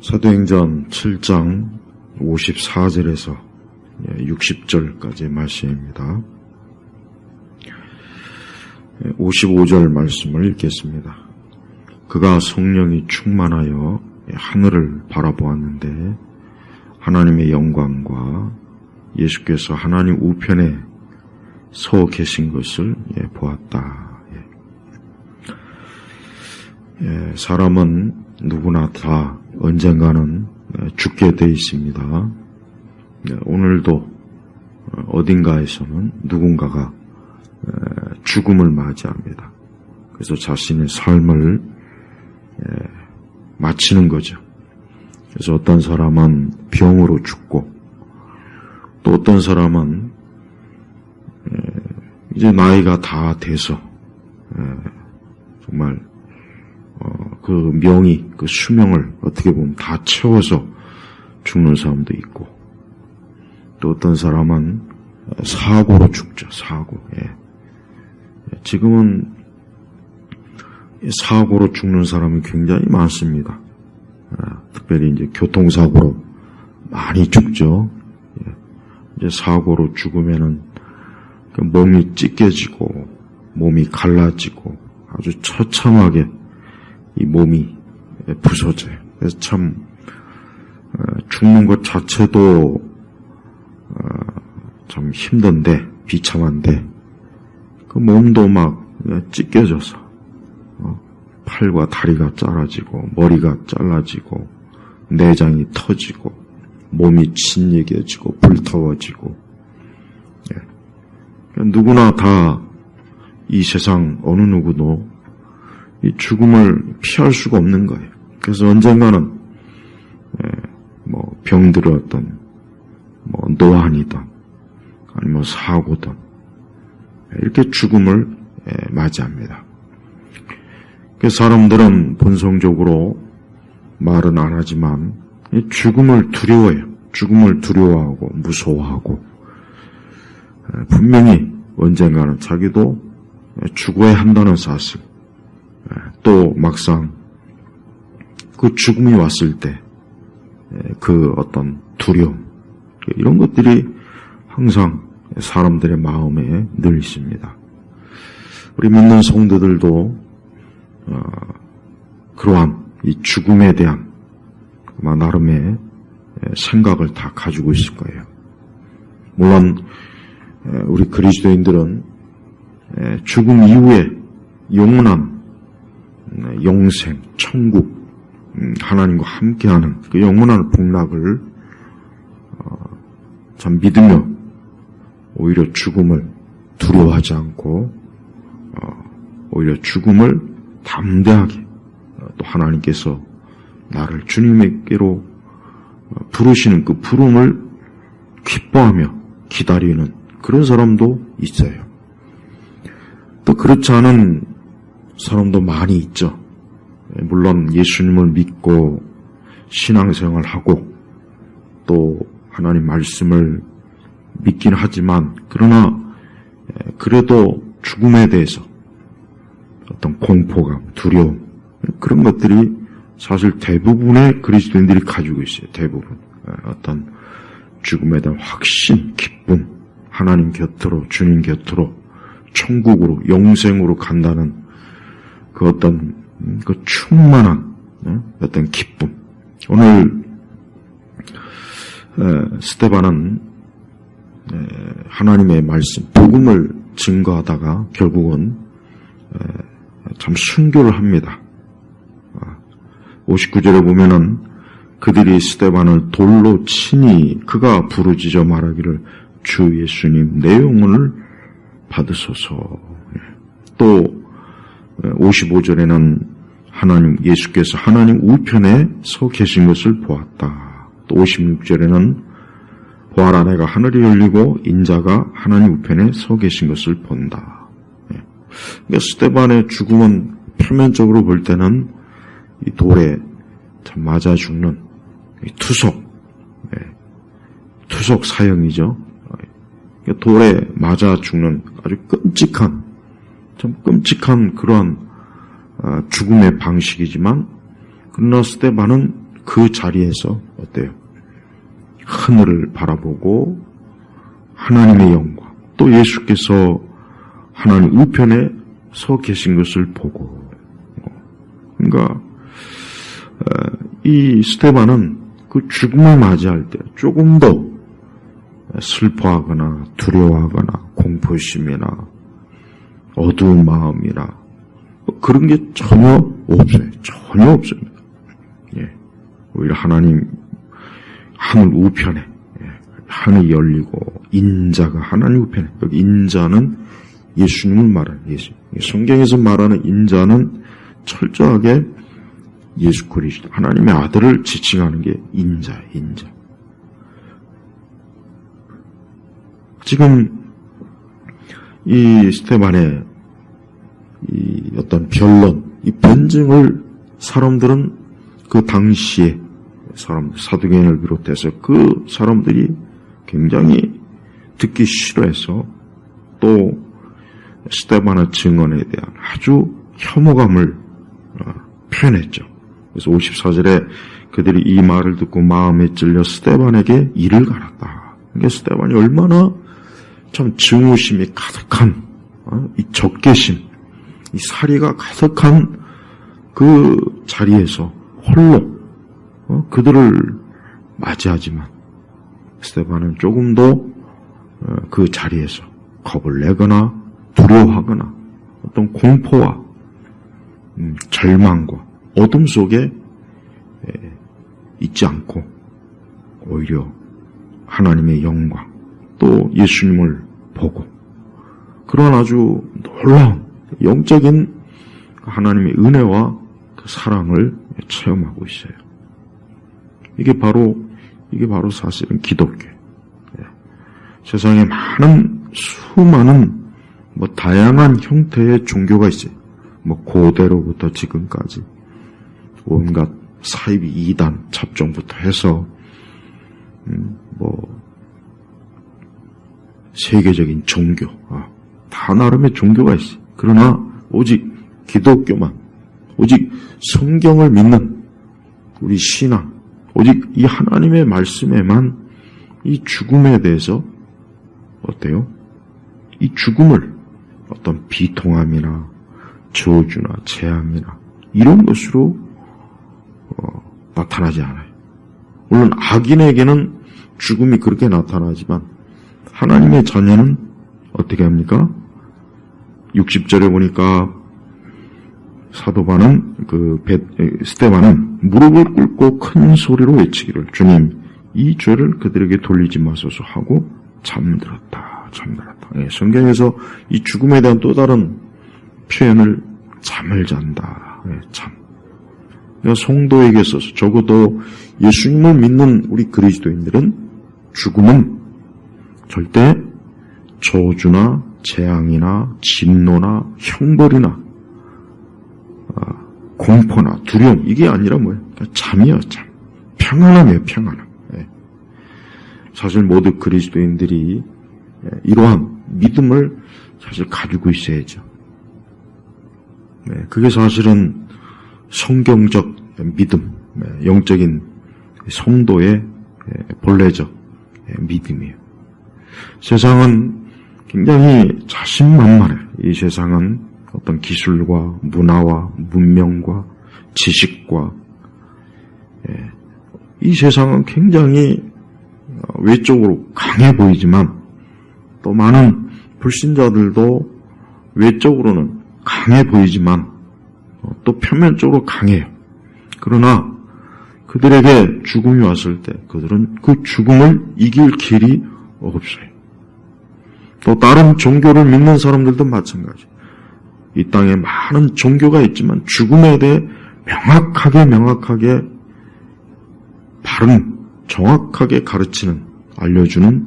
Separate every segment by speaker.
Speaker 1: 사도행전 7장 54절에서 60절까지의 말씀입니다. 55절 말씀을 읽겠습니다. 그가 성령이 충만하여 하늘을 바라보았는데 하나님의 영광과 예수께서 하나님 우편에 서 계신 것을 보았다. 사람은 누구나 다 언젠가는 죽게 돼 있습니다. 오늘도 어딘가에서는 누군가가 죽음을 맞이합니다. 그래서 자신의 삶을 마치는 거죠. 그래서 어떤 사람은 병으로 죽고 또 어떤 사람은 이제 나이가 다 돼서 정말 그 명의, 그 수명을 어떻게 보면 다 채워서 죽는 사람도 있고 또 어떤 사람은 사고로 죽죠. 사고. 지금은 사고로 죽는 사람이 굉장히 많습니다. 특별히 이제 교통사고로 많이 죽죠. 이제 사고로 죽으면은 몸이 찢겨지고 몸이 갈라지고 아주 처참하게 이 몸이 부서져요. 그래서 참 죽는 것 자체도 참 힘든데 비참한데 그 몸도 막 찢겨져서 팔과 다리가 잘라지고 머리가 잘라지고 내장이 터지고 몸이 진해져지고 불타워지고 누구나 다 이 세상 어느 누구도 이 죽음을 피할 수가 없는 거예요. 그래서 언젠가는 뭐 병들었던 뭐 노안이든 아니면 사고든 이렇게 죽음을 맞이합니다. 그래서 사람들은 본성적으로 말은 안 하지만 죽음을 두려워해요. 죽음을 두려워하고 무서워하고 분명히 언젠가는 자기도 죽어야 한다는 사실 또 막상 그 죽음이 왔을 때 그 어떤 두려움 이런 것들이 항상 사람들의 마음에 늘 있습니다. 우리 믿는 성도들도 그러한 이 죽음에 대한 나름의 생각을 다 가지고 있을 거예요. 물론 우리 그리스도인들은 죽음 이후에 영원한 영생, 천국, 하나님과 함께하는 그 영원한 복락을 참 믿으며 오히려 죽음을 두려워하지 않고 오히려 죽음을 담대하게 또 하나님께서 나를 주님에게로 부르시는 그 부름을 기뻐하며 기다리는 그런 사람도 있어요. 또 그렇지 않은 사람도 많이 있죠. 물론 예수님을 믿고 신앙생활을 하고 또 하나님 말씀을 믿긴 하지만 그러나 그래도 죽음에 대해서 어떤 공포감, 두려움 그런 것들이 사실 대부분의 그리스도인들이 가지고 있어요. 대부분 어떤 죽음에 대한 확신, 기쁨, 하나님 곁으로, 주님 곁으로, 천국으로, 영생으로 간다는 그 어떤 그 충만한 어떤 기쁨. 오늘 스데반은 하나님의 말씀, 복음을 증거하다가 결국은 참 순교를 합니다. 59절에 보면은 그들이 스데반을 돌로 치니 그가 부르짖어 말하기를 주 예수님 내 영혼을 받으소서. 또 55절에는 예수께서 하나님 우편에 서 계신 것을 보았다. 또 56절에는 보아라 내가 하늘이 열리고 인자가 하나님 우편에 서 계신 것을 본다. 그러니까 스데반의 죽음은 표면적으로 볼 때는 이 돌에 참 맞아 죽는 투석 사형이죠. 돌에 맞아 죽는 아주 참 끔찍한 그러한 죽음의 방식이지만 그러나 스데반은 그 자리에서 어때요? 하늘을 바라보고 하나님의 영광, 또 예수께서 하나님 우편에 서 계신 것을 보고, 그러니까 이 스데반은 그 죽음을 맞이할 때 조금 더 슬퍼하거나 두려워하거나 공포심이나 어두운 마음이나 그런 게 전혀 없어요. 전혀 없습니다. 예. 오히려 하나님 하늘 우편에 하늘이 열리고 인자가 하나님 우편에, 여기 인자는 예수님을 말하는 예수. 성경에서 말하는 인자는 철저하게 예수 그리스도 하나님의 아들을 지칭하는 게 인자예요. 인자. 지금 이 스데반의 이 어떤 변론, 이 변증을 사람들은 그 당시에 사람들, 사두개인을 비롯해서 그 사람들이 굉장히 듣기 싫어해서 또 스데반의 증언에 대한 아주 혐오감을 표현했죠. 그래서 54절에 그들이 이 말을 듣고 마음에 찔려 스데반에게 이를 갈았다. 그러니까 스데반이 얼마나 참 증오심이 가득한 이 적개심, 이 사리가 가득한 그 자리에서 홀로 그들을 맞이하지만 스데반은 조금 더 그 자리에서 겁을 내거나 두려워하거나 어떤 공포와 절망과 어둠 속에 있지 않고 오히려 하나님의 영광 또 예수님을 보고 그런 아주 놀라운 영적인 하나님의 은혜와 그 사랑을 체험하고 있어요. 이게 바로 사실은 기독교. 세상에 많은 수많은 다양한 형태의 종교가 있어요. 고대로부터 지금까지 온갖 사이비 이단 잡종부터 해서 세계적인 종교, 다 나름의 종교가 있어요. 그러나 오직 기독교만, 오직 성경을 믿는 우리 신앙, 오직 이 하나님의 말씀에만 이 죽음에 대해서 어때요? 이 죽음을 어떤 비통함이나 저주나 재앙이나 이런 것으로 나타나지 않아요. 물론 악인에게는 죽음이 그렇게 나타나지만 하나님의 자녀는 어떻게 합니까? 60절에 보니까 사도반은 스데반은 무릎을 꿇고 큰 소리로 외치기를 주님 이 죄를 그들에게 돌리지 마소서 하고 잠들었다. 성경에서 이 죽음에 대한 또 다른 표현을 잠을 잔다. 참. 성도에게 있어서 적어도 예수님을 믿는 우리 그리스도인들은 죽음은 절대 저주나 재앙이나 진노나 형벌이나 공포나 두려움 이게 아니라 뭐예요? 잠이요, 잠. 평안함이에요, 평안함. 사실 모두 그리스도인들이 이러한 믿음을 사실 가지고 있어야죠. 그게 사실은 성경적 믿음, 영적인 성도의 본래적 믿음이에요. 세상은 굉장히 자신만만해요. 이 세상은 어떤 기술과 문화와 문명과 지식과 이 세상은 굉장히 외적으로 강해 보이지만 또 많은 불신자들도 외적으로는 강해 보이지만 또 표면적으로 강해요. 그러나 그들에게 죽음이 왔을 때 그들은 그 죽음을 이길 길이 없어요. 또 다른 종교를 믿는 사람들도 마찬가지. 이 땅에 많은 종교가 있지만 죽음에 대해 명확하게 바른 정확하게 가르치는 알려주는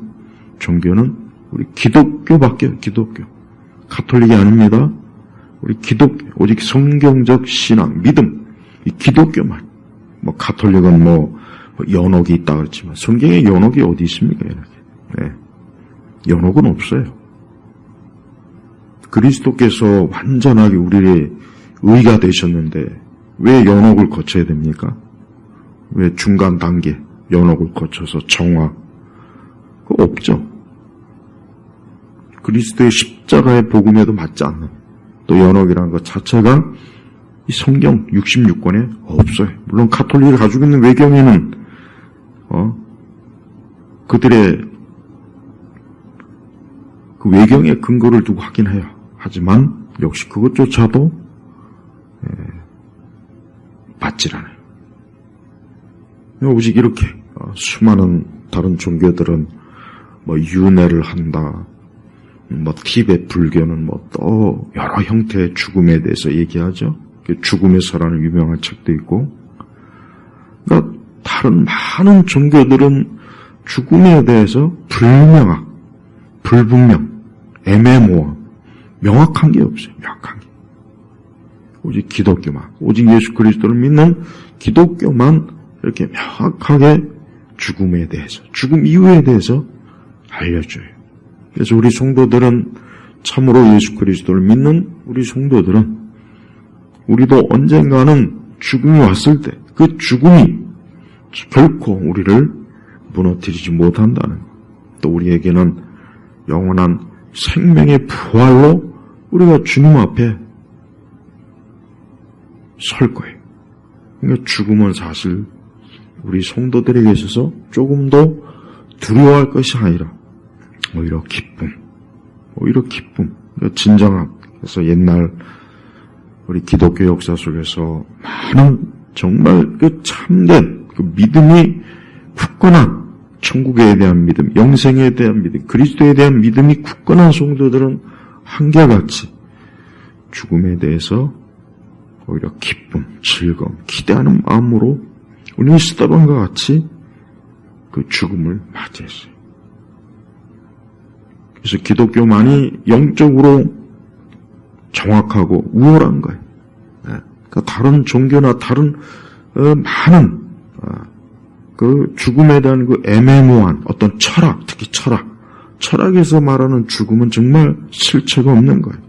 Speaker 1: 종교는 우리 기독교밖에 기독교. 가톨릭이 아닙니다. 우리 기독교, 오직 성경적 신앙, 믿음, 이 기독교만. 가톨릭은 연옥이 있다 그랬지만 성경에 연옥이 어디 있습니까? 연옥은 없어요. 그리스도께서 완전하게 우리의 의가 되셨는데 왜 연옥을 거쳐야 됩니까? 왜 중간 단계, 연옥을 거쳐서 정화, 그거 없죠. 그리스도의 십자가의 복음에도 맞지 않는, 또 연옥이라는 것 자체가 이 성경 66권에 없어요. 물론 가톨릭이 가지고 있는 외경에는 그들의 그 외경의 근거를 두고 하긴 해요. 하지만 역시 그것조차도 맞질 않아요. 오직 이렇게 수많은 다른 종교들은 뭐 윤회를 한다, 뭐 티베트 불교는 뭐 또 여러 형태의 죽음에 대해서 얘기하죠. 죽음의 서라는 유명한 책도 있고, 그러니까 다른 많은 종교들은 죽음에 대해서 불분명, 애매모호한, 명확한 게 없어요. 명확한 게. 오직 기독교만, 오직 예수 그리스도를 믿는 기독교만 이렇게 명확하게 죽음에 대해서, 죽음 이후에 대해서 알려줘요. 그래서 우리 성도들은, 참으로 예수 그리스도를 믿는 우리 성도들은, 우리도 언젠가는 죽음이 왔을 때 그 죽음이 결코 우리를 무너뜨리지 못한다는 것. 또 우리에게는 영원한 생명의 부활로 우리가 주님 앞에 설 거예요. 그러니까 죽음은 사실 우리 성도들에게 있어서 조금 더 두려워할 것이 아니라 오히려 기쁨. 그러니까 진정한, 그래서 옛날 우리 기독교 역사 속에서 많은 정말 그 참된 그 믿음이 굳건한, 천국에 대한 믿음, 영생에 대한 믿음, 그리스도에 대한 믿음이 굳건한 성도들은 한결같이 죽음에 대해서 오히려 기쁨, 즐거움, 기대하는 마음으로 우리 스데반과 같이 그 죽음을 맞이했어요. 그래서 기독교만이 영적으로 정확하고 우월한 거예요. 그러니까 다른 종교나 다른 많은 그 죽음에 대한 그 애매모호한 어떤 철학, 특히 철학에서 말하는 죽음은 정말 실체가 없는 거예요.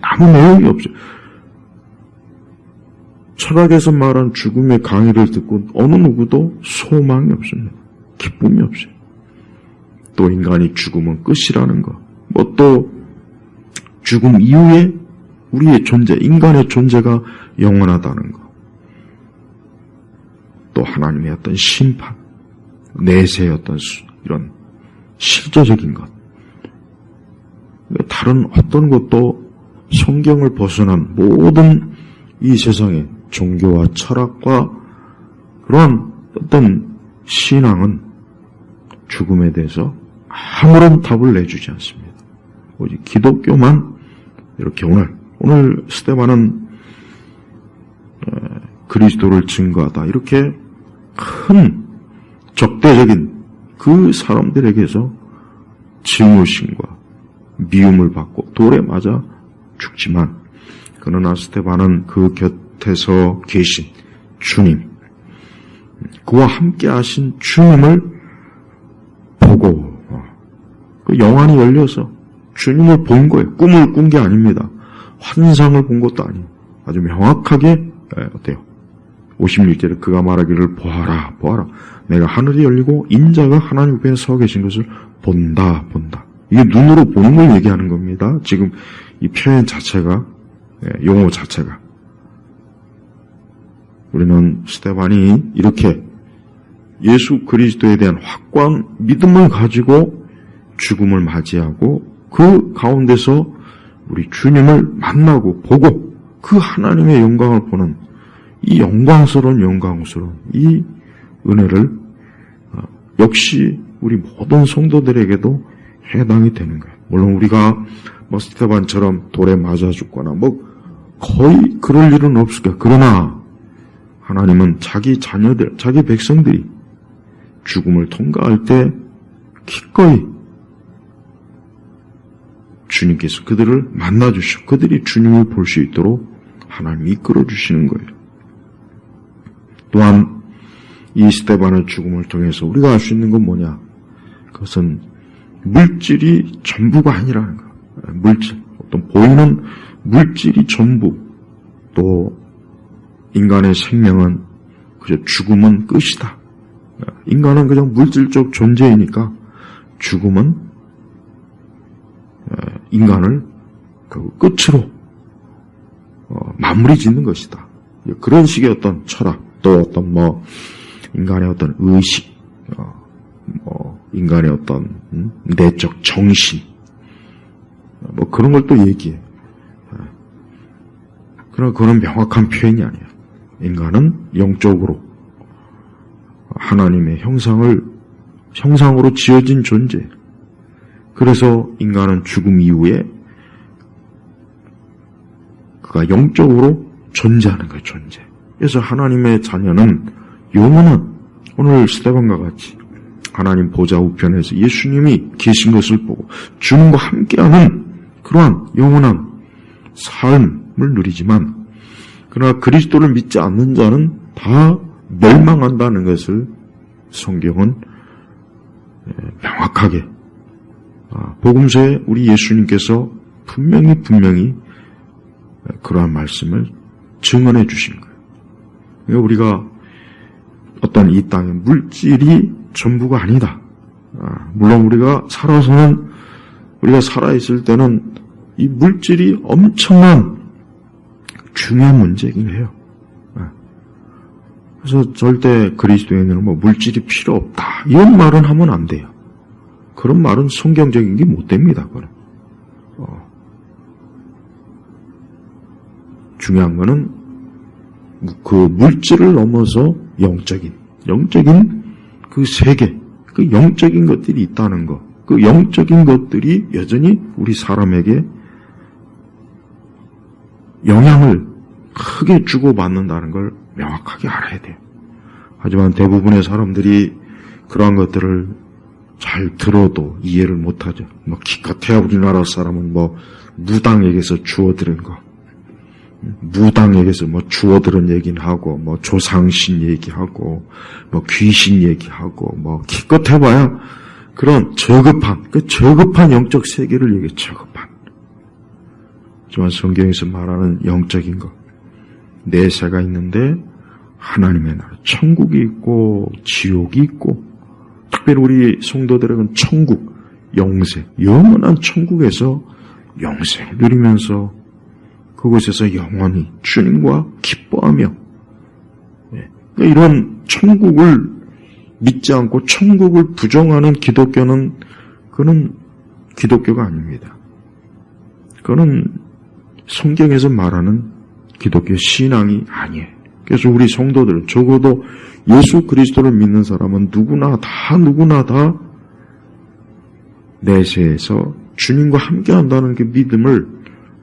Speaker 1: 아무 내용이 없어요. 철학에서 말하는 죽음의 강의를 듣고 어느 누구도 소망이 없습니다. 기쁨이 없어요. 또 인간이 죽으면 끝이라는 거, 뭐 또 죽음 이후에 우리의 존재, 인간의 존재가 영원하다는 거, 또 하나님의 어떤 심판, 내세의 어떤 이런 실제적인 것, 다른 어떤 것도 성경을 벗어난 모든 이 세상의 종교와 철학과 그러한 어떤 신앙은 죽음에 대해서 아무런 답을 내주지 않습니다. 오직 기독교만 이렇게 오늘 스데반은 그리스도를 증거하다, 이렇게 큰 적대적인 그 사람들에게서 증오심과 미움을 받고 돌에 맞아 죽지만, 그러나 스데반은 그 곁에서 계신 주님, 그와 함께 하신 주님을 보고 그 영안이 열려서 주님을 본 거예요. 꿈을 꾼 게 아닙니다. 환상을 본 것도 아니에요. 아주 명확하게, 어때요? 56절에 그가 말하기를 보아라. 내가 하늘이 열리고 인자가 하나님 우편에 서 계신 것을 본다. 이게 눈으로 보는 걸 얘기하는 겁니다. 지금 이 표현 자체가, 용어 자체가. 우리는 스데반이 이렇게 예수 그리스도에 대한 확고한 믿음을 가지고 죽음을 맞이하고 그 가운데서 우리 주님을 만나고 보고 그 하나님의 영광을 보는 이 영광스러운 이 은혜를 역시 우리 모든 성도들에게도 해당이 되는 거예요. 물론 우리가 뭐 스데반처럼 돌에 맞아 죽거나 뭐 거의 그럴 일은 없을 거예요. 그러나 하나님은 자기 자녀들, 자기 백성들이 죽음을 통과할 때 기꺼이 주님께서 그들을 만나주시고 그들이 주님을 볼 수 있도록 하나님이 이끌어주시는 거예요. 또한 이 스데반의 죽음을 통해서 우리가 알 수 있는 건 뭐냐? 그것은 물질이 전부가 아니라는 거예요. 물질, 어떤 보이는 물질이 전부, 또 인간의 생명은 그저 죽음은 끝이다. 인간은 그냥 물질적 존재이니까 죽음은 인간을 그 끝으로 마무리 짓는 것이다. 그런 식의 어떤 철학, 또 어떤 인간의 어떤 의식, 인간의 어떤 내적 정신, 그런 걸 또 얘기해. 그러나 그런 명확한 표현이 아니야. 인간은 영적으로 하나님의 형상으로 지어진 존재. 그래서 인간은 죽음 이후에 그가 영적으로 존재하는 거예요, 존재. 그래서 하나님의 자녀는 영원한, 오늘 스데반과 같이 하나님 보좌 우편에서 예수님이 계신 것을 보고 주님과 함께하는 그러한 영원한 삶을 누리지만, 그러나 그리스도를 믿지 않는 자는 다 멸망한다는 것을 성경은 명확하게 복음서에 우리 예수님께서 분명히 그러한 말씀을 증언해 주신 거예요. 그러니까 우리가 어떤 이 땅의 물질이 전부가 아니다. 물론 우리가 살아있을 때는 이 물질이 엄청난 중요한 문제이긴 해요. 그래서 절대 그리스도인은 물질이 필요 없다, 이런 말은 하면 안 돼요. 그런 말은 성경적인 게 못 됩니다. 그건. 중요한 거는 그 물질을 넘어서 영적인 그 세계, 그 영적인 것들이 있다는 거, 그 영적인 것들이 여전히 우리 사람에게 영향을 크게 주고받는다는 걸 명확하게 알아야 돼요. 하지만 대부분의 사람들이 그러한 것들을 잘 들어도 이해를 못하죠. 기껏해야 우리나라 사람은 무당에게서 주워들은 거, 무당에게서 주워들은 얘기는 하고, 조상신 얘기하고, 귀신 얘기하고, 기껏 해봐야 그런 저급한 영적 세계를 얘기해, 저급한. 하지만 성경에서 말하는 영적인 것, 내세가 있는데 하나님의 나라, 천국이 있고 지옥이 있고, 특별히 우리 성도들에게는 천국, 영생, 영원한 천국에서 영생을 누리면서 그곳에서 영원히 주님과 기뻐하며, 이런 천국을 믿지 않고 천국을 부정하는 기독교는, 그는 기독교가 아닙니다. 그는 성경에서 말하는 기독교 신앙이 아니에요. 그래서 우리 성도들은, 적어도 예수 그리스도를 믿는 사람은 누구나 다 내세에서 주님과 함께한다는 그 믿음을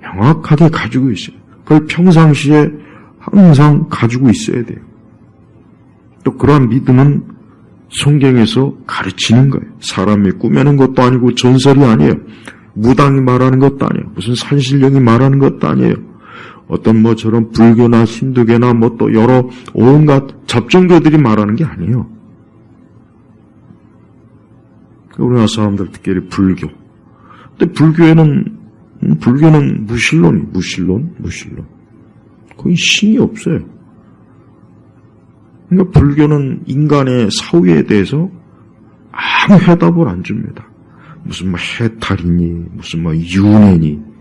Speaker 1: 명확하게 가지고 있어요. 그걸 평상시에 항상 가지고 있어야 돼요. 또 그러한 믿음은 성경에서 가르치는 거예요. 사람이 꾸며낸 것도 아니고 전설이 아니에요. 무당이 말하는 것도 아니에요. 무슨 산신령이 말하는 것도 아니에요. 어떤 저런 불교나 힌두교나 또 여러 온갖 잡종교들이 말하는 게 아니에요. 우리나라 사람들 특별히 불교. 근데 불교는 무신론. 거의 신이 없어요. 그러니까 불교는 인간의 사후에 대해서 아무 해답을 안 줍니다. 무슨 해탈이니, 무슨 윤회니,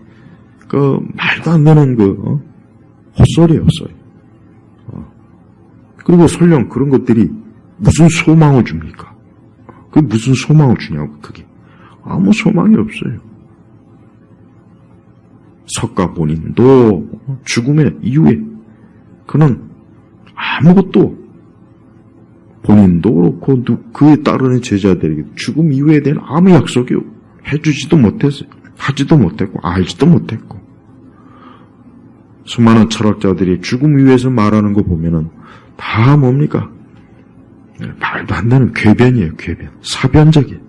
Speaker 1: 말도 안 되는 헛소리예요, 헛소리. 그리고 설령 그런 것들이 무슨 소망을 줍니까? 그게 무슨 소망을 주냐고, 그게. 아무 소망이 없어요. 석가 본인도 죽음의 이후에 그는 아무것도, 본인도 그렇고 그에 따르는 제자들에게 죽음 이후에 대한 아무 약속이 해주지도 못했어요. 하지도 못했고 알지도 못했고. 수많은 철학자들이 죽음 이후에서 말하는 거 보면은 다 뭡니까? 말도 안 되는 궤변이에요, 궤변. 사변적이에요.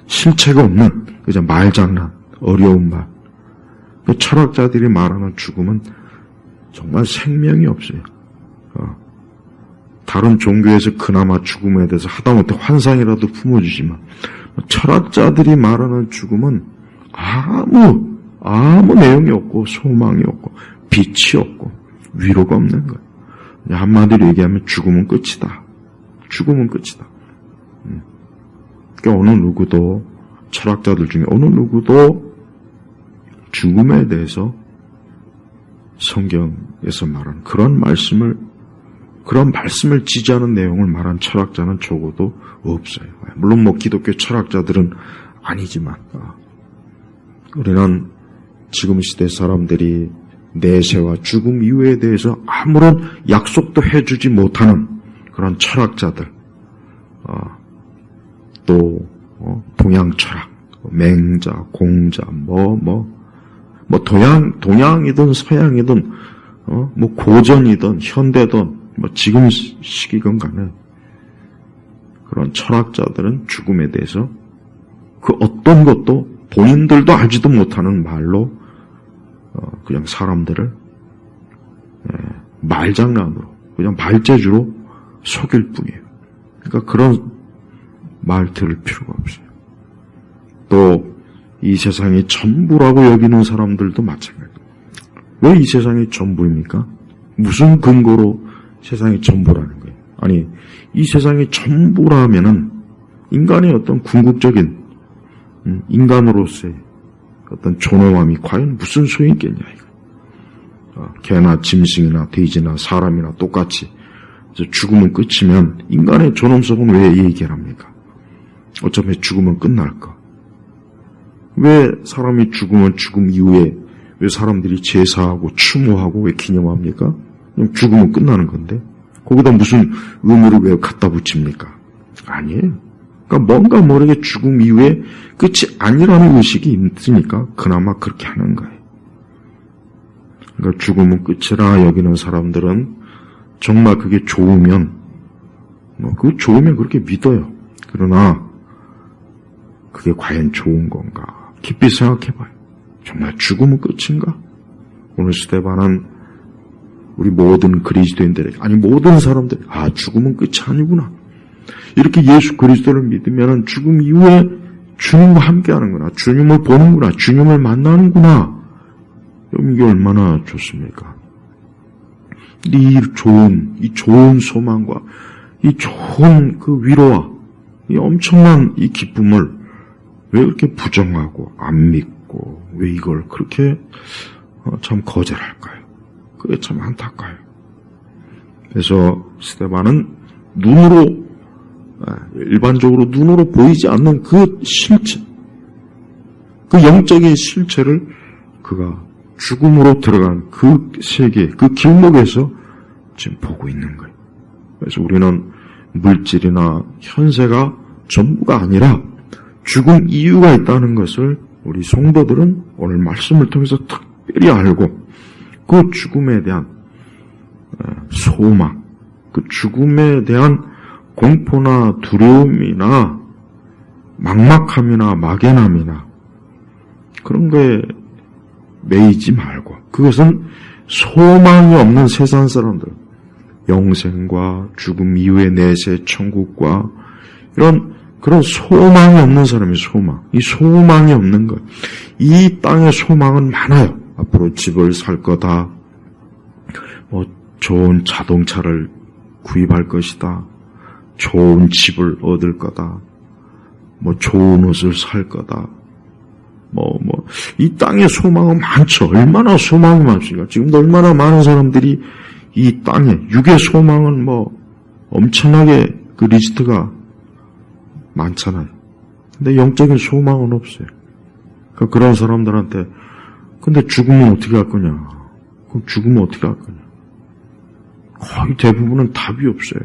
Speaker 1: 실체가 없는 그저 말장난, 어려운 말. 그 철학자들이 말하는 죽음은 정말 생명이 없어요. 다른 종교에서 그나마 죽음에 대해서 하다못해 환상이라도 품어주지만, 철학자들이 말하는 죽음은 아무 내용이 없고 소망이 없고 빛이 없고 위로가 없는 거예요. 한마디로 얘기하면 죽음은 끝이다. 죽음은 끝이다. 그러니까 어느 누구도, 철학자들 중에 어느 누구도 죽음에 대해서 성경에서 말하는 그런 말씀을 지지하는 내용을 말한 철학자는 적어도 없어요. 물론 기독교 철학자들은 아니지만, 우리는 지금 시대 사람들이 내세와 죽음 이후에 대해서 아무런 약속도 해주지 못하는 그런 철학자들, 또 동양 철학, 맹자, 공자, 동양이든 서양이든, 고전이든 현대든 지금 시기건 간에 그런 철학자들은 죽음에 대해서 그 어떤 것도 본인들도 알지도 못하는 말로 그냥 사람들을 말장난으로, 그냥 말재주로 속일 뿐이에요. 그러니까 그런 말 들을 필요가 없어요. 또 이 세상이 전부라고 여기는 사람들도 마찬가지예요. 왜 이 세상이 전부입니까? 무슨 근거로 세상이 전부라는 거예요? 아니, 이 세상이 전부라면은 인간의 어떤 궁극적인 인간으로서의 어떤 존엄함이 과연 무슨 소용이 있겠냐, 이거. 개나 짐승이나 돼지나 사람이나 똑같이 죽으면 끝이면 인간의 존엄성은 왜 얘기를 합니까? 어차피 죽으면 끝날 거. 왜 사람이 죽으면 죽음 이후에 왜 사람들이 제사하고 추모하고 왜 기념합니까? 그냥 죽으면 끝나는 건데 거기다 무슨 의무를 왜 갖다 붙입니까? 아니에요. 그러니까 뭔가 모르게 죽음 이후에 끝이 아니라는 의식이 있으니까 그나마 그렇게 하는 거예요. 그러니까 죽음은 끝이라 여기는 사람들은 정말 그게 좋으면 좋으면 그렇게 믿어요. 그러나 그게 과연 좋은 건가? 깊이 생각해봐요. 정말 죽음은 끝인가? 오늘 스데반은 우리 모든 그리스도인들에게, 아니 모든 사람들, 죽음은 끝이 아니구나. 이렇게 예수 그리스도를 믿으면 죽음 이후에 주님과 함께하는구나, 주님을 보는구나, 주님을 만나는구나. 이게 얼마나 좋습니까? 이 좋은 소망과 이 좋은 그 위로와 이 엄청난 이 기쁨을 왜 그렇게 부정하고 안 믿고 왜 이걸 그렇게 참 거절할까요? 그게 참 안타까워요. 그래서 스데반은 일반적으로 눈으로 보이지 않는 그 실체, 그 영적인 실체를 그가 죽음으로 들어간 그 세계, 그 길목에서 지금 보고 있는 거예요. 그래서 우리는 물질이나 현세가 전부가 아니라 죽음 이유가 있다는 것을 우리 성도들은 오늘 말씀을 통해서 특별히 알고 그 죽음에 대한 소망, 그 죽음에 대한 공포나 두려움이나 막막함이나 막연함이나 그런 거에 매이지 말고 그것은 소망이 없는 세상 사람들, 영생과 죽음 이후의 내세 천국과 이런 그런 소망이 없는 사람이 이 소망이 없는 것. 이 땅의 소망은 많아요. 앞으로 집을 살 거다. 좋은 자동차를 구입할 것이다. 좋은 집을 얻을 거다. 좋은 옷을 살 거다. 이 땅의 소망은 많죠. 얼마나 소망이 많습니까? 지금도 얼마나 많은 사람들이 이 땅에, 육의 소망은 엄청나게 그 리스트가 많잖아요. 근데 영적인 소망은 없어요. 그러니까 그런 사람들한테 근데 죽으면 어떻게 할 거냐? 그럼 죽으면 어떻게 할 거냐? 거의 대부분은 답이 없어요.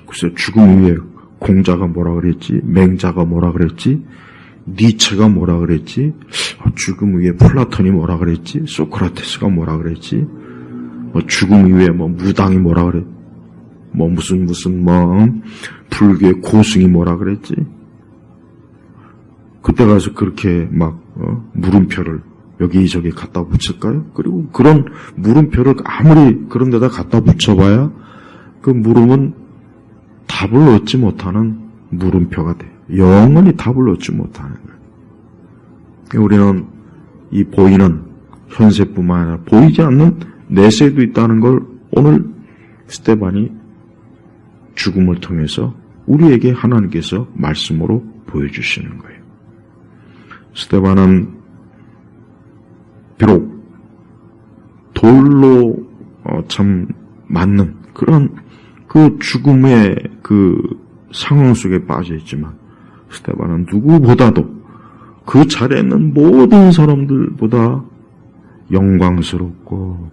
Speaker 1: 글쎄 죽음 이후에 공자가 뭐라 그랬지? 맹자가 뭐라 그랬지? 니체가 뭐라 그랬지? 죽음 이후에 플라톤이 뭐라 그랬지? 소크라테스가 뭐라 그랬지? 죽음 이후에 무당이 뭐라 그랬지? 무슨 불교의 고승이 뭐라 그랬지? 그때 가서 그렇게 물음표를 여기저기 갖다 붙일까요? 그리고 그런 물음표를 아무리 그런 데다 갖다 붙여봐야 그 물음은 답을 얻지 못하는 물음표가 돼요. 영원히 답을 얻지 못하는 거예요. 우리는 이 보이는 현세뿐만 아니라 보이지 않는 내세도 있다는 걸 오늘 스데반이 죽음을 통해서 우리에게 하나님께서 말씀으로 보여주시는 거예요. 스데반은 비록 돌로 참 맞는 그런 그 죽음의 그 상황 속에 빠져 있지만 스데반은 누구보다도 그 자리에 있는 모든 사람들보다 영광스럽고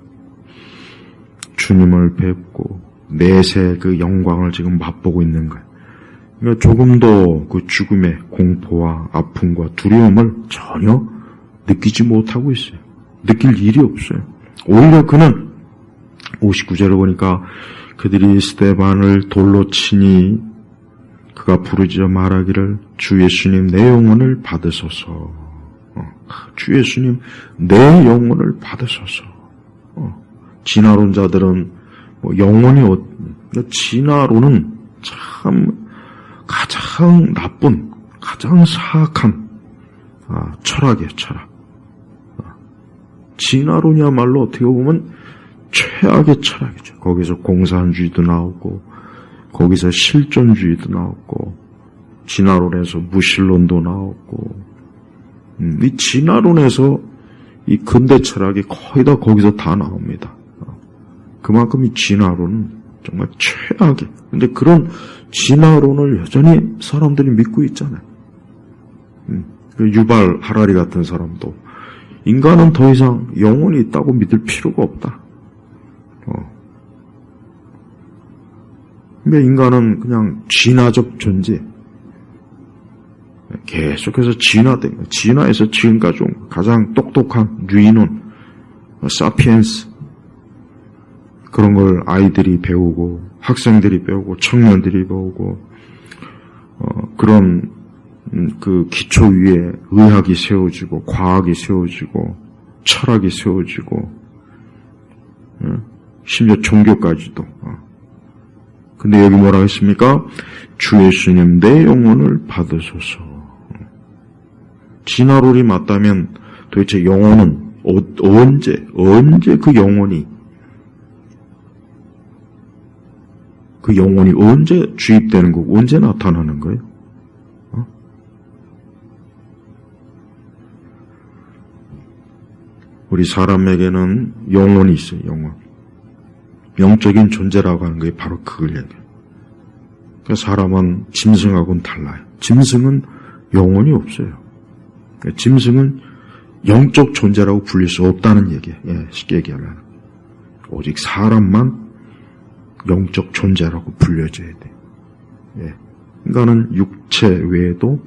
Speaker 1: 주님을 뵙고 내세 그 영광을 지금 맛보고 있는 거예요. 그러니까 조금도 그 죽음의 공포와 아픔과 두려움을 전혀 느끼지 못하고 있어요. 느낄 일이 없어요. 오히려 그는 59절을 보니까 그들이 스데반을 돌로 치니 그가 부르짖어 말하기를 주 예수님 내 영혼을 받으소서. 주 예수님 내 영혼을 받으소서. 진화론자들은 영혼이 진화론은 참 가장 나쁜 가장 사악한 철학이에요. 철학. 진화론이야말로 어떻게 보면 최악의 철학이죠. 거기서 공산주의도 나오고 거기서 실존주의도 나오고 진화론에서 무신론도 나오고 이 진화론에서 이 근대 철학이 거의 다 거기서 다 나옵니다. 그만큼 이 진화론은 정말 최악의. 근데 그런 진화론을 여전히 사람들이 믿고 있잖아요. 유발 하라리 같은 사람도 인간은 더 이상 영혼이 있다고 믿을 필요가 없다. 근데 인간은 그냥 진화적 존재. 계속해서 진화된 거예요. 진화에서 지금까지 온 가장 똑똑한 유인원, 사피엔스. 그런 걸 아이들이 배우고, 학생들이 배우고, 청년들이 배우고, 그런, 그 기초 위에 의학이 세워지고, 과학이 세워지고, 철학이 세워지고, 심지어 종교까지도. 근데 여기 뭐라고 했습니까? 주 예수님 내 영혼을 받으소서. 진화론이 맞다면 도대체 영혼은 언제 그 영혼이 언제 주입되는 거고 언제 나타나는 거예요? 우리 사람에게는 영혼이 있어요. 영혼. 영적인 존재라고 하는 게 바로 그걸 얘기해요. 그러니까 사람은 짐승하고는 달라요. 짐승은 영혼이 없어요. 그러니까 짐승은 영적 존재라고 불릴 수 없다는 얘기예요. 쉽게 얘기하면. 오직 사람만 영적 존재라고 불려져야 돼요. 인간은 육체 외에도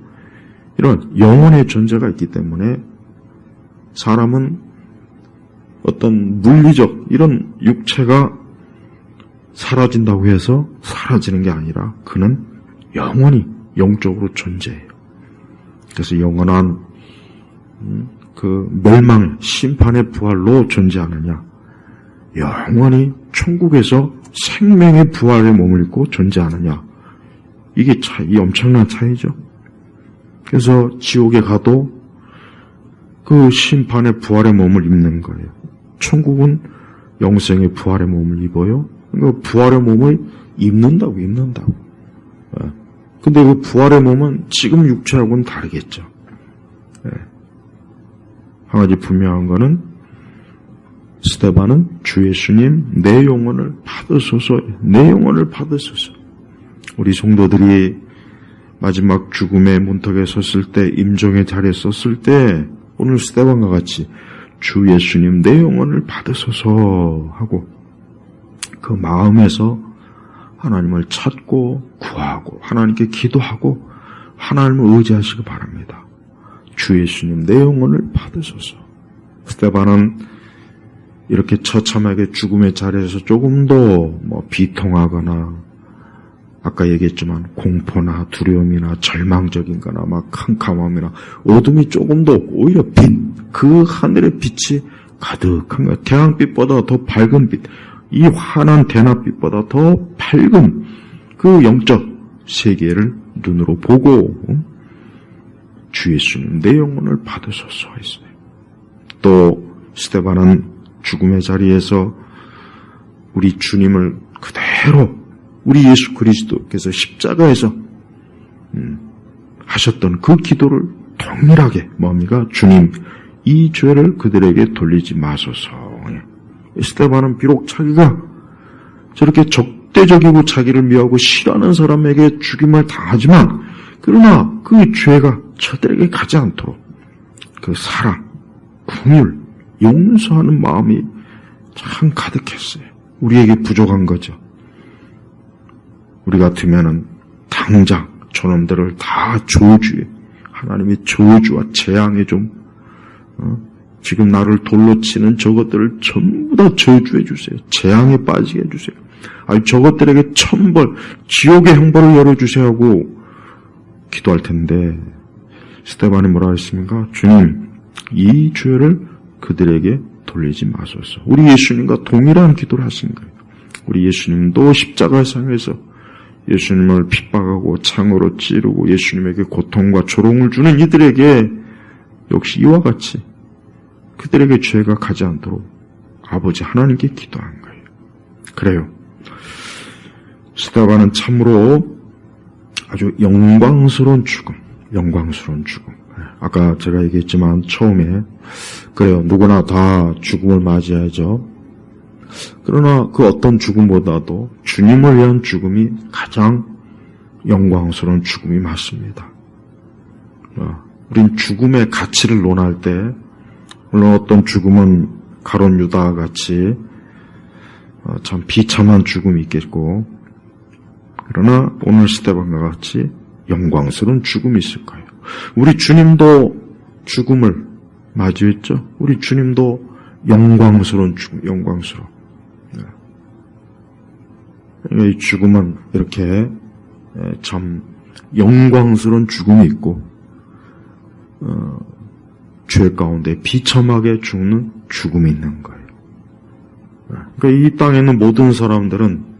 Speaker 1: 이런 영혼의 존재가 있기 때문에 사람은 어떤 물리적 이런 육체가 사라진다고 해서 사라지는 게 아니라 그는 영원히 영적으로 존재해요. 그래서 영원한 그 멸망의 심판의 부활로 존재하느냐, 영원히 천국에서 생명의 부활에 머물고 존재하느냐, 이게 이 엄청난 차이죠. 그래서 지옥에 가도 그 심판의 부활의 몸을 입는 거예요. 천국은 영생의 부활의 몸을 입어요. 그러니까 부활의 몸을 입는다고. 근데 그 부활의 몸은 지금 육체하고는 다르겠죠. 한 가지 분명한 거는 스데반은 주 예수님 내 영혼을 받으소서, 내 영혼을 받으소서. 우리 성도들이 마지막 죽음의 문턱에 섰을 때, 임종의 자리에 섰을 때 오늘 스데반과 같이 주 예수님 내 영혼을 받으소서 하고 그 마음에서 하나님을 찾고 구하고 하나님께 기도하고 하나님을 의지하시기 바랍니다. 주 예수님 내 영혼을 받으소서. 스데반은 이렇게 처참하게 죽음의 자리에서 조금도 비통하거나 아까 얘기했지만 공포나 두려움이나 절망적인 거나 막 캄캄함이나 어둠이 조금도 없고 오히려 그 하늘의 빛이 가득한 거야. 태양빛보다 더 밝은 빛, 이 환한 대낮빛보다 더 밝은 그 영적 세계를 눈으로 보고 주 예수님 내 영혼을 받으소서 했어요. 또 스데반은 죽음의 자리에서 우리 주님을 그대로 우리 예수 그리스도께서 십자가에서 하셨던 그 기도를 동일하게 뭡니까? 주님, 이 죄를 그들에게 돌리지 마소서. 스데반은 비록 자기가 저렇게 적대적이고 자기를 미워하고 싫어하는 사람에게 죽임을 당하지만 그러나 그 죄가 저들에게 가지 않도록 그 사랑, 긍휼, 용서하는 마음이 참 가득했어요. 우리에게 부족한 거죠. 우리 같으면은 당장 저놈들을 다 저주해, 하나님의 저주와 재앙에 좀 지금 나를 돌로 치는 저것들을 전부 다 저주해 주세요. 재앙에 빠지게 해주세요. 아니 저것들에게 천벌, 지옥의 형벌을 열어주세요 하고 기도할 텐데 스데반이 뭐라 했습니까? 주님, 이 죄를 그들에게 돌리지 마소서. 우리 예수님과 동일한 기도를 하신 거예요. 우리 예수님도 십자가상에서 예수님을 핍박하고 창으로 찌르고 예수님에게 고통과 조롱을 주는 이들에게 역시 이와 같이 그들에게 죄가 가지 않도록 아버지 하나님께 기도한 거예요. 그래요. 스데반은 참으로 아주 영광스러운 죽음. 아까 제가 얘기했지만 처음에 그래요. 누구나 다 죽음을 맞이하죠. 그러나 그 어떤 죽음보다도 주님을 위한 죽음이 가장 영광스러운 죽음이 맞습니다. 우린 죽음의 가치를 논할 때 물론 어떤 죽음은 가룟 유다와 같이 참 비참한 죽음이 있겠고 그러나 오늘 스데반과 같이 영광스러운 죽음이 있을 거예요. 우리 주님도 죽음을 맞이했죠. 우리 주님도 영광스러운 죽음, 영광스러운. 이 죽음은 이렇게 참 영광스러운 죽음이 있고 죄 가운데 비참하게 죽는 죽음이 있는 거예요. 그러니까 이 땅에 있는 모든 사람들은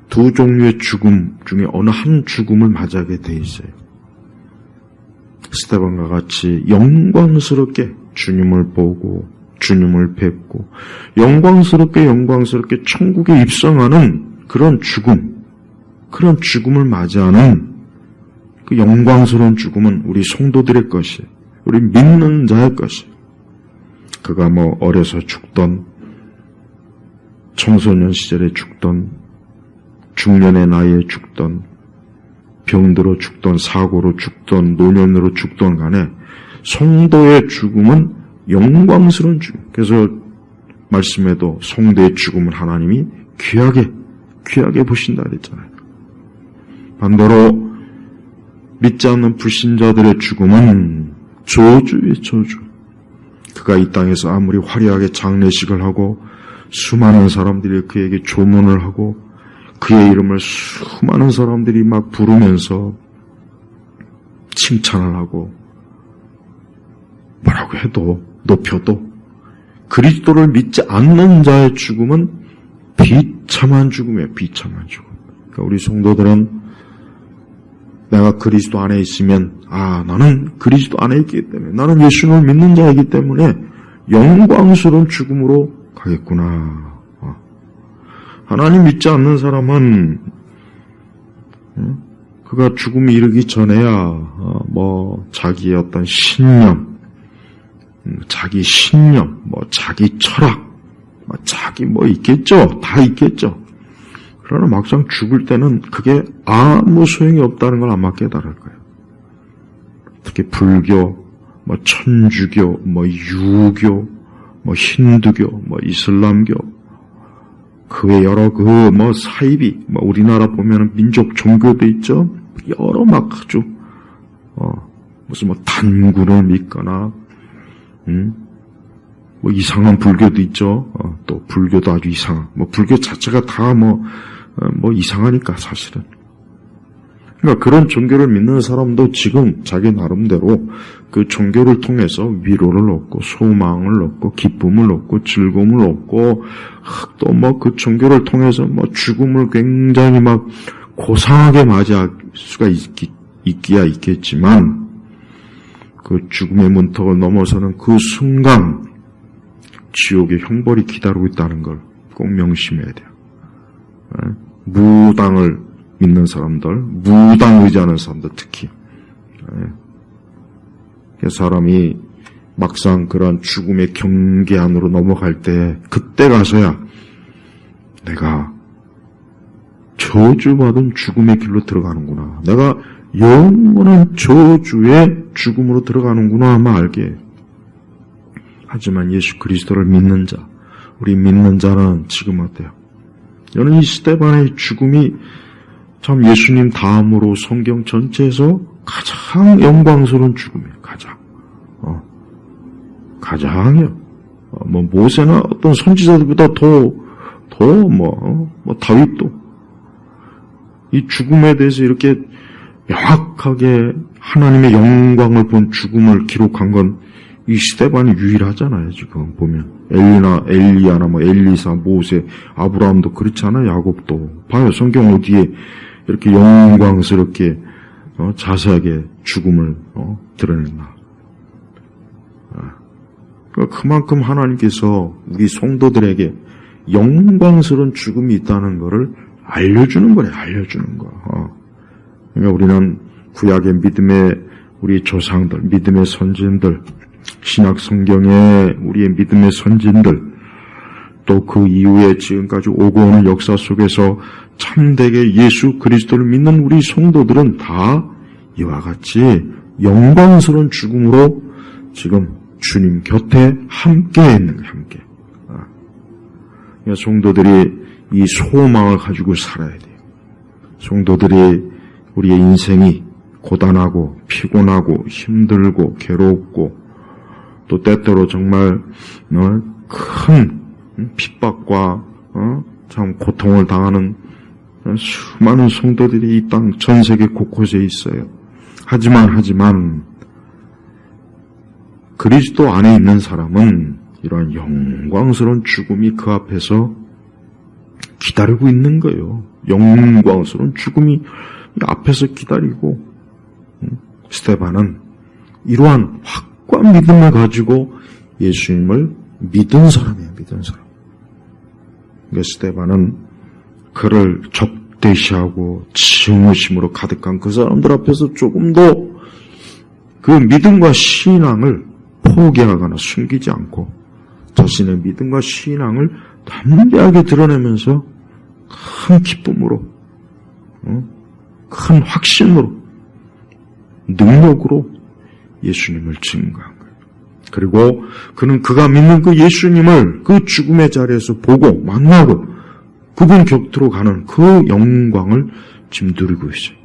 Speaker 1: 두 종류의 죽음 중에 어느 한 죽음을 맞이하게 돼 있어요. 스데반과 같이 영광스럽게 주님을 보고 주님을 뵙고 영광스럽게 천국에 입성하는 그런 죽음을 맞이하는 그 영광스러운 죽음은 우리 성도들의 것이에요. 우리 믿는 자의 것이에요. 그가 뭐 어려서 죽던 청소년 시절에 죽던 중년의 나이에 죽던 병들어 죽던 사고로 죽던 노년으로 죽던 간에 성도의 죽음은 영광스러운 죽음. 그래서 말씀에도 성도의 죽음을 하나님이 귀하게 보신다 그랬잖아요. 반대로 믿지 않는 불신자들의 죽음은 저주의 저주. 그가 이 땅에서 아무리 화려하게 장례식을 하고 수많은 사람들이 그에게 조문을 하고 그의 이름을 수많은 사람들이 막 부르면서 칭찬을 하고 뭐라고 해도 높여도 그리스도를 믿지 않는 자의 죽음은 비참한 죽음이에요. 비참한 죽음. 그러니까 우리 성도들은 내가 그리스도 안에 있으면 나는 그리스도 안에 있기 때문에 나는 예수님을 믿는 자이기 때문에 영광스러운 죽음으로 가겠구나. 하나님 믿지 않는 사람은 그가 죽음이 이르기 전에야 자기의 어떤 신념, 자기 철학, 자기 있겠죠. 다 있겠죠. 그러나 막상 죽을 때는 그게 아무 소용이 없다는 걸 아마 깨달을 거예요. 특히 불교, 천주교, 유교, 힌두교, 이슬람교, 그 외 여러 사이비, 우리나라 보면은 민족 종교도 있죠. 여러 아주 무슨 단군을 믿거나 이상한 불교도 있죠. 또 불교도 아주 이상한. 불교 자체가 다 이상하니까 사실은. 그러니까 그런 종교를 믿는 사람도 지금 자기 나름대로 그 종교를 통해서 위로를 얻고 소망을 얻고 기쁨을 얻고 즐거움을 얻고 또 그 종교를 통해서 죽음을 굉장히 고상하게 맞이할 수가 있기야 있겠지만 그 죽음의 문턱을 넘어서는 그 순간 지옥의 형벌이 기다리고 있다는 걸 꼭 명심해야 돼요. 무당을 믿는 사람들, 무당 의지하는 사람들 특히. 사람이 막상 그런 죽음의 경계 안으로 넘어갈 때 그때 가서야 내가 저주받은 죽음의 길로 들어가는구나. 내가 영원한 저주의 죽음으로 들어가는구나 아마 알게 해요. 하지만 예수 그리스도를 믿는 자, 우리 믿는 자는 지금 어때요? 저는 이 스데반의 죽음이 참 예수님 다음으로 성경 전체에서 가장 영광스러운 죽음이에요. 가장이요. 모세나 어떤 선지자들보다 다윗도 이 죽음에 대해서 이렇게 명확하게 하나님의 영광을 본 죽음을 기록한 건 이 스데반이 유일하잖아요. 지금 보면 엘리야나 엘리사, 모세, 아브라함도 그렇잖아요. 야곱도 봐요. 성경 어디에 이렇게 영광스럽게 자세하게 죽음을 드러냈나. 그만큼 하나님께서 우리 성도들에게 영광스러운 죽음이 있다는 것을 알려주는 거예요. 알려주는 거. 그러니까 우리는 구약의 믿음의 우리 조상들, 믿음의 선진들, 신약 성경의 우리의 믿음의 선진들, 또 그 이후에 지금까지 오고 오는 역사 속에서 참되게 예수 그리스도를 믿는 우리 성도들은 다 이와 같이 영광스러운 죽음으로 지금 주님 곁에 함께 있는 거예요. 함께. 그러니까 성도들이 이 소망을 가지고 살아야 돼요. 성도들이 우리의 인생이 고단하고 피곤하고 힘들고 괴롭고 또 때때로 정말 큰 핍박과 참 고통을 당하는 수많은 성도들이 이 땅 전 세계 곳곳에 있어요. 하지만 그리스도 안에 있는 사람은 이러한 영광스러운 죽음이 그 앞에서 기다리고 있는 거예요. 영광스러운 죽음이 앞에서 기다리고, 스데반은 이러한 확고한 믿음을 가지고 예수님을 믿은 사람이에요. 믿은 사람. 그러니까 스데반은 그를 적대시하고 증오심으로 가득한 그 사람들 앞에서 조금 더 그 믿음과 신앙을 포기하거나 숨기지 않고 자신의 믿음과 신앙을 담대하게 드러내면서 큰 기쁨으로, 큰 확신으로, 능력으로 예수님을 증거한 거예요. 그리고 그는 그가 믿는 그 예수님을 그 죽음의 자리에서 보고 만나고 그분 곁으로 가는 그 영광을 지금 누리고 있어요.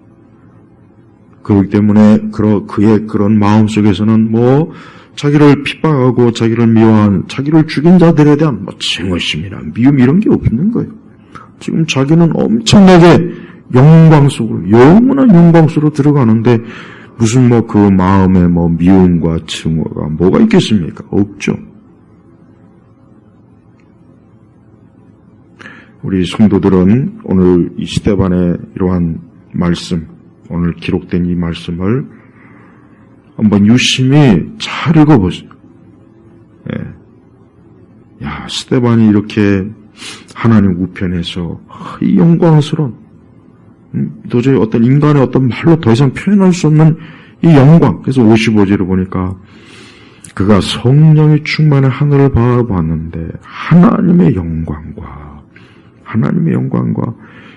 Speaker 1: 그렇기 때문에 그의 그런 마음속에서는 자기를 핍박하고 자기를 미워한 자기를 죽인 자들에 대한 증오심이나 미움 이런 게 없는 거예요. 지금 자기는 엄청나게 영광 속으로 영원한 영광 속으로 들어가는데 무슨 그 마음에 미움과 증오가 뭐가 있겠습니까? 없죠. 우리 성도들은 오늘 이 스데반의 이러한 말씀, 오늘 기록된 이 말씀을 한번 유심히 잘 읽어보세요. 스데반이 이렇게 하나님 우편에서 이 영광스러운, 도저히 어떤 인간의 어떤 말로 더 이상 표현할 수 없는 이 영광. 그래서 55절을 보니까 그가 성령이 충만한 하늘을 바라봤는데 하나님의 영광과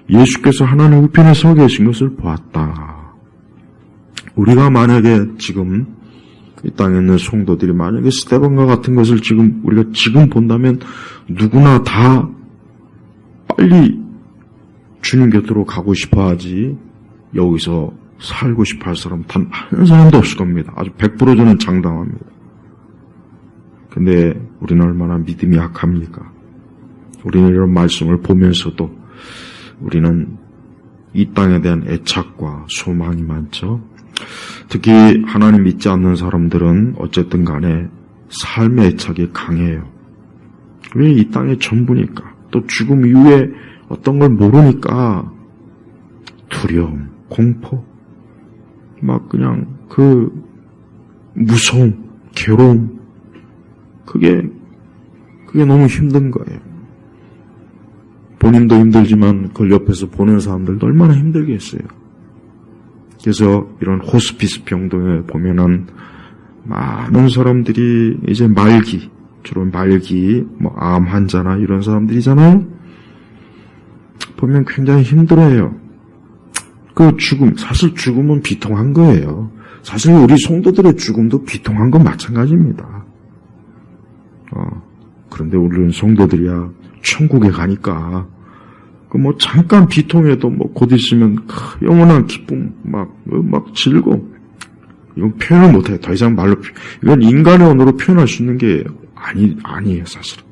Speaker 1: 예수께서 하나님 우편에 서 계신 것을 보았다. 우리가 만약에 지금 이 땅에 있는 성도들이 만약에 스데반과 같은 것을 우리가 지금 본다면 누구나 다 빨리 주님 곁으로 가고 싶어 하지 여기서 살고 싶어 할 사람 단 한 사람도 없을 겁니다. 아주 100% 저는 장담합니다. 근데 우리는 얼마나 믿음이 약합니까? 우리는 이런 말씀을 보면서도 우리는 이 땅에 대한 애착과 소망이 많죠. 특히 하나님 믿지 않는 사람들은 어쨌든 간에 삶의 애착이 강해요. 왜? 이 땅의 전부니까. 또 죽음 이후에 어떤 걸 모르니까 두려움, 공포, 그냥 무서움, 괴로움, 그게 너무 힘든 거예요. 본인도 힘들지만 그걸 옆에서 보는 사람들도 얼마나 힘들겠어요. 그래서 이런 호스피스 병동에 보면은 많은 사람들이 이제 말기, 주로 말기, 암 환자나 이런 사람들이잖아요. 보면 굉장히 힘들어요. 그 죽음, 사실 죽음은 비통한 거예요. 사실 우리 성도들의 죽음도 비통한 건 마찬가지입니다. 그런데 우리는 성도들이야 천국에 가니까 잠깐 비통해도 곧 있으면 영원한 기쁨, 막 즐거움. 이건 표현을 못해요. 더 이상 말로, 이건 인간의 언어로 표현할 수 있는 게 아니에요, 사실은.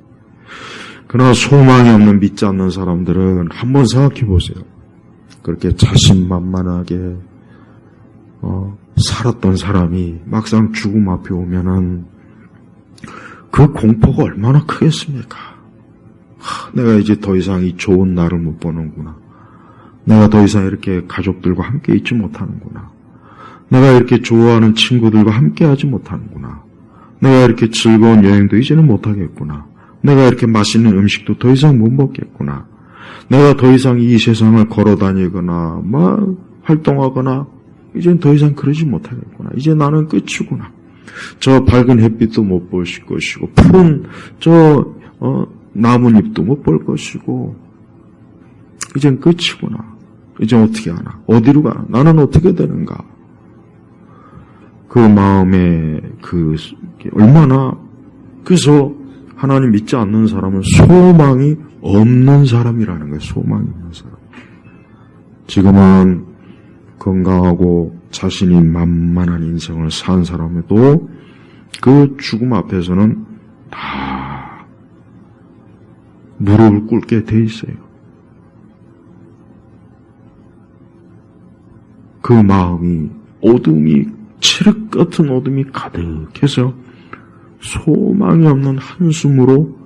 Speaker 1: 그러나 소망이 없는 믿지 않는 사람들은 한번 생각해 보세요. 그렇게 자신만만하게, 살았던 사람이 막상 죽음 앞에 오면은 그 공포가 얼마나 크겠습니까? 내가 이제 더 이상 이 좋은 날을 못 보는구나. 내가 더 이상 이렇게 가족들과 함께 있지 못하는구나. 내가 이렇게 좋아하는 친구들과 함께 하지 못하는구나. 내가 이렇게 즐거운 여행도 이제는 못하겠구나. 내가 이렇게 맛있는 음식도 더 이상 못 먹겠구나. 내가 더 이상 이 세상을 걸어다니거나 활동하거나 이제는 더 이상 그러지 못하겠구나. 이제 나는 끝이구나. 저 밝은 햇빛도 못 볼 것이고 푸른 나뭇잎도 못 볼 것이고 이젠 끝이구나. 이제 어떻게 하나? 어디로 가나? 나는 어떻게 되는가? 그 마음에 얼마나, 그래서 하나님 믿지 않는 사람은 소망이 없는 사람이라는 거예요. 소망이 없는 사람. 지금은 건강하고 자신이 만만한 인생을 산 사람에도 그 죽음 앞에서는 다 무릎을 꿇게 돼 있어요. 그 마음이 칠흑 같은 어둠이 가득해서 소망이 없는 한숨으로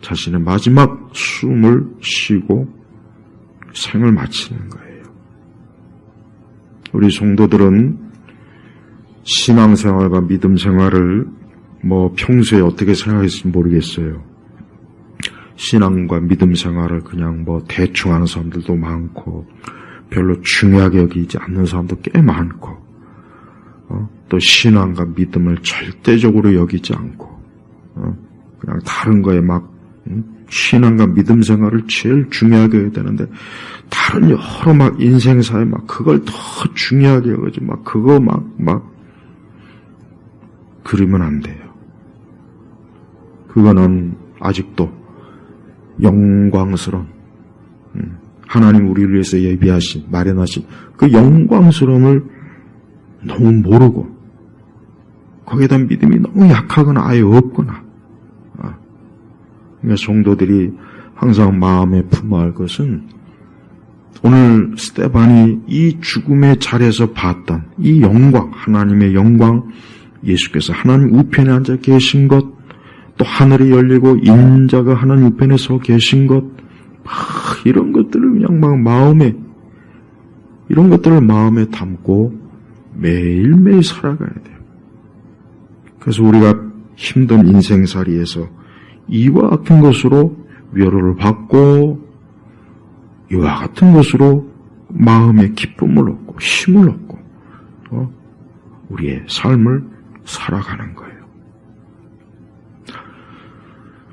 Speaker 1: 자신의 마지막 숨을 쉬고 생을 마치는 거예요. 우리 성도들은 신앙생활과 믿음생활을 평소에 어떻게 생각했을지 모르겠어요. 신앙과 믿음생활을 그냥 대충 하는 사람들도 많고 별로 중요하게 여기지 않는 사람도 꽤 많고 또 신앙과 믿음을 절대적으로 여기지 않고 그냥 다른 거에 신앙과 믿음 생활을 제일 중요하게 해야 되는데 다른 여러 인생사에 그걸 더 중요하게 여기지 그거 그러면 안 돼요. 그거는 아직도 영광스러운 하나님 우리를 위해서 예비하신 마련하신 그 영광스러움을 너무 모르고 거기에 대한 믿음이 너무 약하거나 아예 없거나 그러니까 성도들이 항상 마음에 품어야 할 것은 오늘 스데반이 이 죽음의 자리에서 봤던 이 영광, 하나님의 영광, 예수께서 하나님 우편에 앉아 계신 것, 또 하늘이 열리고 인자가 하나님 우편에 서 계신 것, 이런 것들을 그냥 마음에, 이런 것들을 마음에 담고 매일매일 살아가야 돼요. 그래서 우리가 힘든 인생살이에서 이와 같은 것으로 위로를 받고 이와 같은 것으로 마음의 기쁨을 얻고 힘을 얻고 우리의 삶을 살아가는 거예요.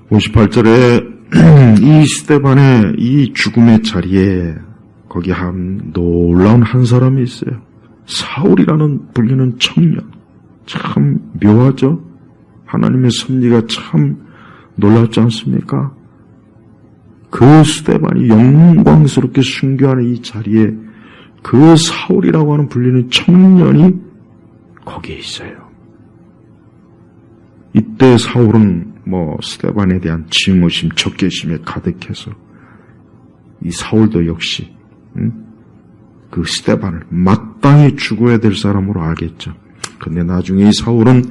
Speaker 1: 58절에 이 스데반의 이 죽음의 자리에 거기 놀라운 한 사람이 있어요. 사울이라는 불리는 청년. 참 묘하죠? 하나님의 섭리가 참 놀랍지 않습니까? 그 스데반이 영광스럽게 순교하는 이 자리에 그 사울이라고 하는 불리는 청년이 거기에 있어요. 이때 사울은 스데반에 대한 증오심, 적개심에 가득해서 이 사울도 역시 그 스데반을 마땅히 죽어야 될 사람으로 알겠죠. 근데 나중에 이 사울은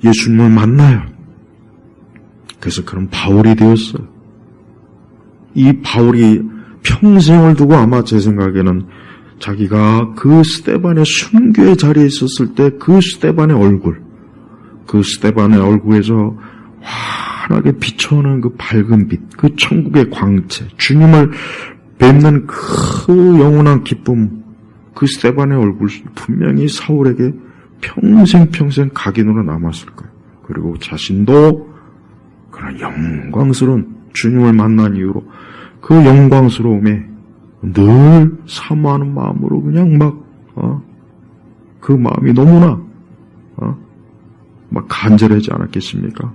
Speaker 1: 예수님을 만나요. 그래서 그런 바울이 되었어요. 이 바울이 평생을 두고 아마 제 생각에는 자기가 그 스데반의 순교의 자리에 있었을 때 그 스데반의 얼굴에서 환하게 비춰오는 그 밝은 빛, 그 천국의 광채, 주님을 뵙는 그 영원한 기쁨, 그 스데반의 얼굴 분명히 사울에게 평생 각인으로 남았을 거예요. 그리고 자신도 그런 영광스러운 주님을 만난 이후로 그 영광스러움에 늘 사모하는 마음으로 그냥 그 마음이 너무나 막 간절하지 않았겠습니까?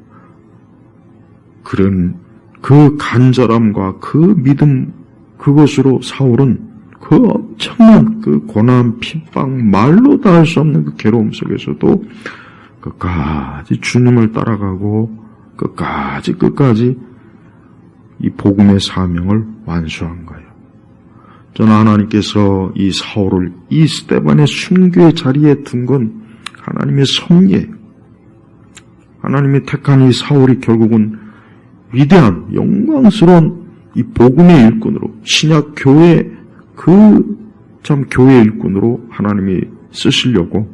Speaker 1: 그런 그 간절함과 그 믿음, 그것으로 사울은 그 엄청난 그 고난, 핍박, 말로 다 할 수 없는 그 괴로움 속에서도 끝까지 주님을 따라가고 끝까지 이 복음의 사명을 완수한 거예요. 저는 하나님께서 이 사울을 이 스데반의 순교의 자리에 둔 건 하나님의 섭리예요. 하나님이 택한 이 사울이 결국은 위대한 영광스러운 이 복음의 일꾼으로, 신약 교회 교회 일꾼으로 하나님이 쓰시려고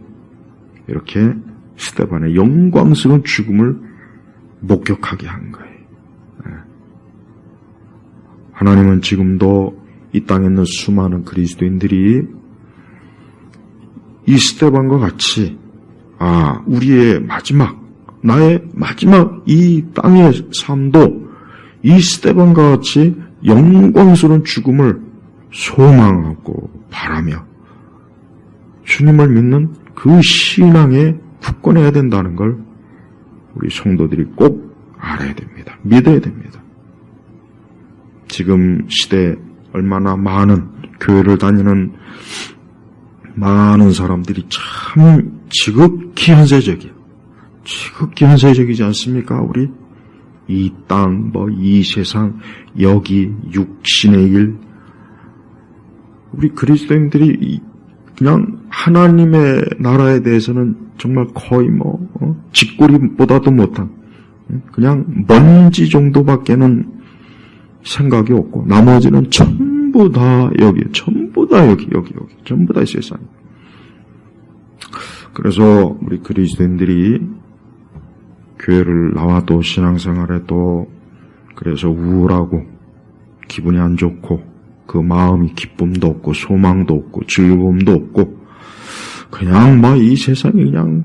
Speaker 1: 이렇게 스데반의 영광스러운 죽음을 목격하게 한 거예요. 하나님은 지금도 이 땅에 있는 수많은 그리스도인들이 이 스데반과 같이 우리의 나의 마지막 이 땅의 삶도 이 스데반과 같이 영광스러운 죽음을 소망하고 바라며 주님을 믿는 그 신앙에 굳건해야 된다는 걸 우리 성도들이 꼭 알아야 됩니다. 믿어야 됩니다. 지금 시대에 얼마나 많은 교회를 다니는 많은 사람들이 참 지극히 현세적이에요. 지극히 현세적이지 않습니까? 우리 이 땅, 이 세상, 여기 육신의 일, 우리 그리스도인들이 그냥 하나님의 나라에 대해서는 정말 거의 쥐꼬리보다도 못한 그냥 먼지 정도밖에는 생각이 없고 나머지는 전부 다 여기, 전부 다 여기, 전부 다 이 세상. 그래서 우리 그리스도인들이 교회를 나와도 신앙생활에도 그래서 우울하고 기분이 안 좋고 그 마음이 기쁨도 없고 소망도 없고 즐거움도 없고 그냥 이 세상이 그냥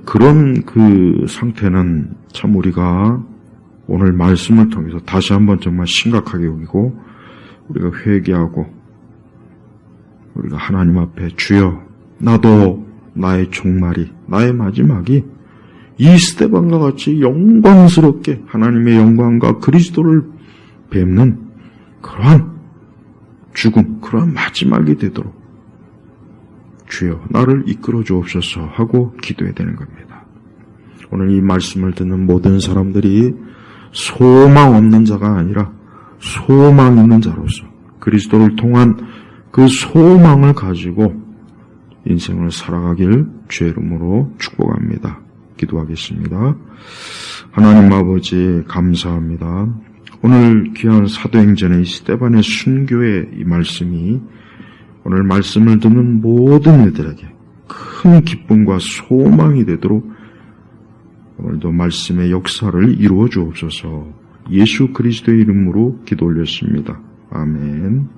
Speaker 1: 그런 그 상태는 참 우리가 오늘 말씀을 통해서 다시 한번 정말 심각하게 여기고 우리가 회개하고 우리가 하나님 앞에 주여 나도 나의 종말이 나의 마지막이 이 스데반과 같이 영광스럽게 하나님의 영광과 그리스도를 뵙는 그러한 죽음, 그러한 마지막이 되도록 주여 나를 이끌어 주옵소서 하고 기도해야 되는 겁니다. 오늘 이 말씀을 듣는 모든 사람들이 소망 없는 자가 아니라 소망 있는 자로서 그리스도를 통한 그 소망을 가지고 인생을 살아가길 주의 이름으로 축복합니다. 기도하겠습니다. 하나님 아버지 감사합니다. 오늘 귀한 사도행전의 이 스데반의 순교의 이 말씀이 오늘 말씀을 듣는 모든 이들에게 큰 기쁨과 소망이 되도록 오늘도 말씀의 역사를 이루어 주옵소서. 예수 그리스도의 이름으로 기도 올렸습니다. 아멘.